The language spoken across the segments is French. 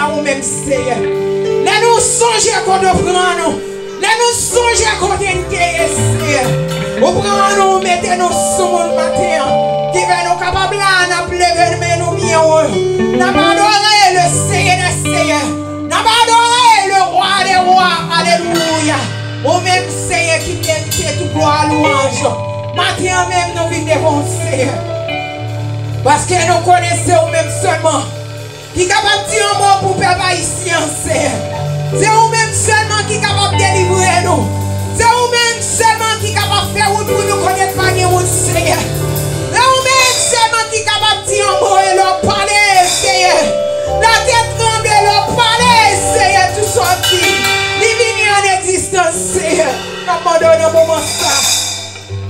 à nous-mêmes, Seigneur. Laisse-nous songer qu'on nous prend nous. Laisse-nous songer qu'on t'intéresse, Seigneur. Nous prenons nous, mettez-nous sur le matin. Qui va nous capables de lever nous bien. Nous adorer le Seigneur des Seigneurs. Nous adorer le roi des rois. Alléluia. Nous-mêmes, Seigneur, qui mérite toute gloire, louange. Matin même, nous venons devant Seigneur. Parce que nous connaissons nous-mêmes seulement. Qui est capable de dire un mot pour peuple haïtien, Seigneur. C'est nous-mêmes seulement qui est capable de délivrer nous. C'est nous-mêmes seulement qui est capable de faire route pour nous connaître pas de route, Seigneur. C'est nous-mêmes seulement qui est capable de dire un mot et leur parler, Seigneur. La tête tremble et leur parler, Seigneur, tout sorti. Divine en existence, Seigneur. Nous abandonnons un moment ça.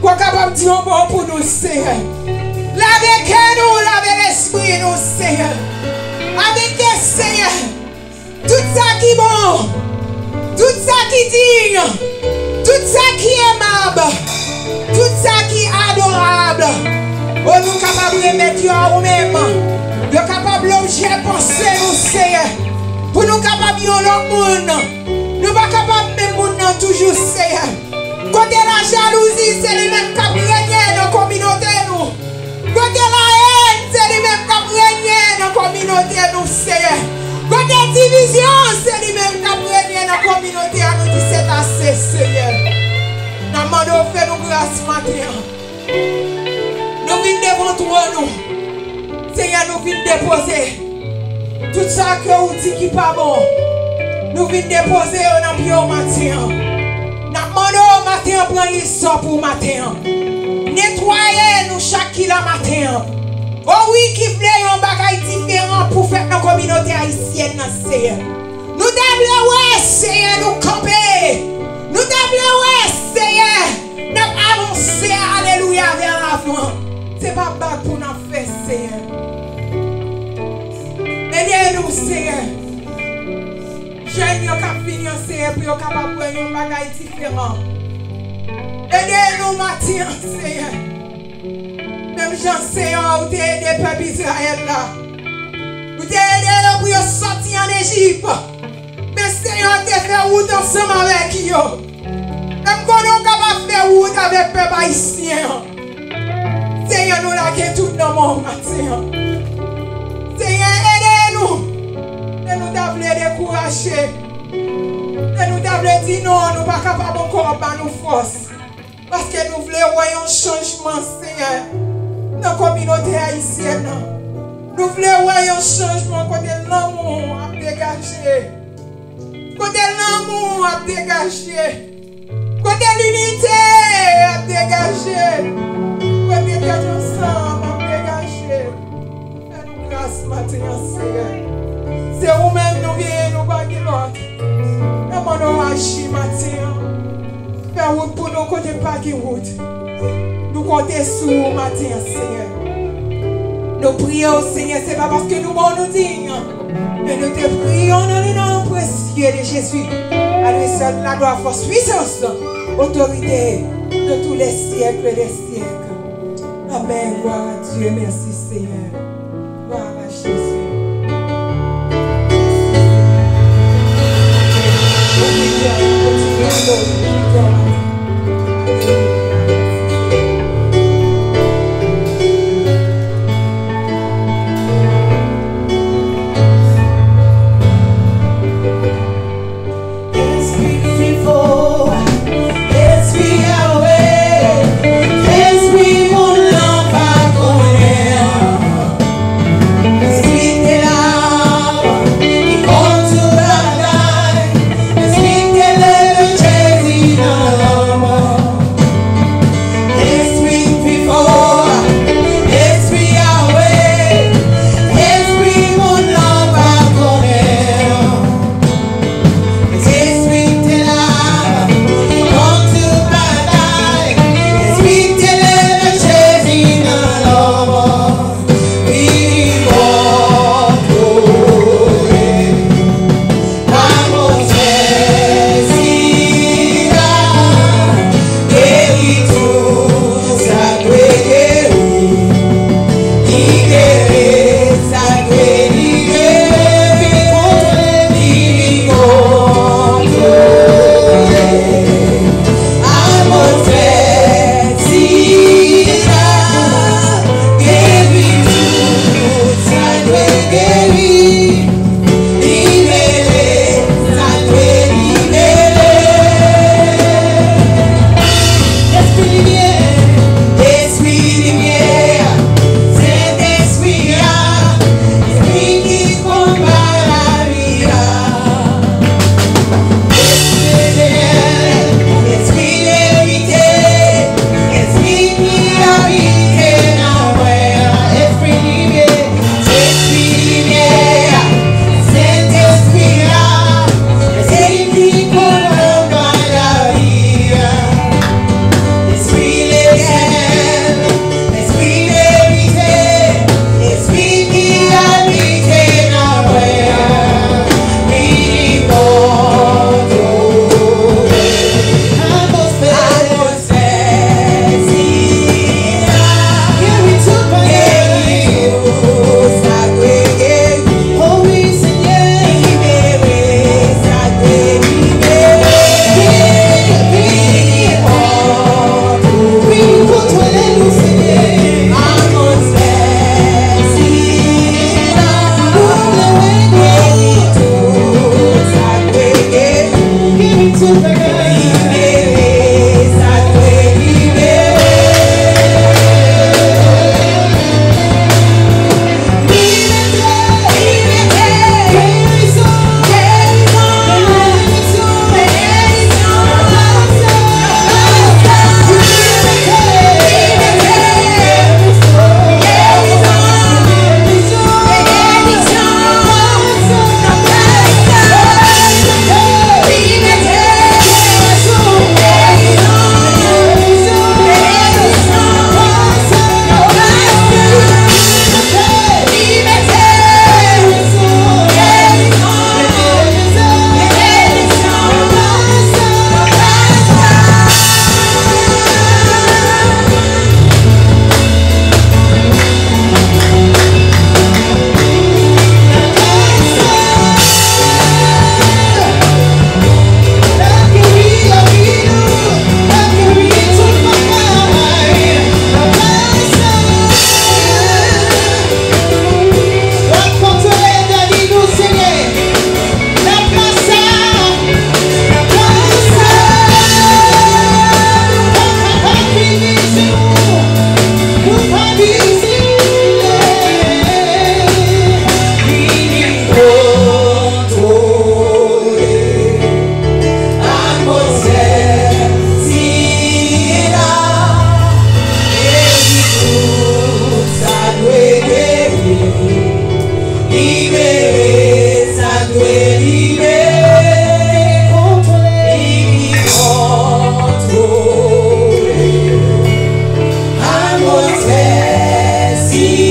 Qu'on est capable de dire un mot pour nous, Seigneur. Lavez nous, lavez l'esprit, nous, Seigneur. Avec le Seigneur, tout ça qui est bon, tout ça qui est digne, tout ça qui est aimable, tout ça qui est adorable, nous sommes capables de mettre à nous-mêmes, nous sommes capables d'objet penser nous, Seigneur, pour nous capables de l'autre monde, nous ne sommes pas capables de même monde toujours, Seigneur. Côté la jalousie, c'est les mêmes qui règnent dans la communauté, nous. Côté la haine, c'est les mêmes qui règnent dans la communauté, nous, Seigneur. Côté division, c'est les mêmes qui règnent dans la communauté, nous dit c'est assez, Seigneur. Nous demandons de faire nos grâces matin. Nous venons devant toi, nous. Seigneur, nous venons déposer tout ça que vous dites qui n'est pas bon. Nous venons déposer dans le pied au matin. Nous demandons au matin, prendre l'histoire pour matin. Nettoyer nous chaque kilo matin. Oh oui, qui voulait un bagage différent pour faire nos communautés haïtiennes, Seigneur. Nous devons, ouais, Seigneur, nous camper. Nous devons, ouais, Seigneur, nous avancer, alléluia, vers l'avant. C'est pas bas pour nous faire, Seigneur. Aidez-nous, Seigneur. Jeunes, qui finissent, Seigneur, pour être capable de prendre un bagage différent. Aidez-nous, matin, Seigneur. Même Jean-Seigneur, vous avez aidé le peuple Israël là. Vous avez aidé pour sortir en Égypte. Mais Seigneur, vous avez fait route ensemble avec eux. Même quand nous sommes capables de faire route avec le peuple haïtien. Seigneur, nous l'avons tout dans mon matin. Seigneur, aidez-nous. Et nous devons décourager. Et nous devons dire non, nous ne sommes pas capables encore de nous force. Parce que nous voulons voir un changement, Seigneur, dans la communauté haïtienne. Nous voulons voir un changement côté l'amour à dégager. Côté l'amour à dégager. Côté l'unité à dégager. Côté d'être ensemble à dégager. Fais-nous grâce maintenant, Seigneur. C'est vous-même nous viens, nous baguer l'autre. Comment nous agir maintenant? Faire route pour nous côté pas qui route. Nous comptons sur vous matin, Seigneur. Nous prions, Seigneur, c'est pas parce que nous nous dignes, mais nous te prions dans le nom précieux de Jésus. À lui seul la gloire, force, puissance, autorité de tous les siècles et des siècles. Amen. Gloire à Dieu. Merci, Seigneur. Gloire à Jésus. Speak the love of Jesus. Si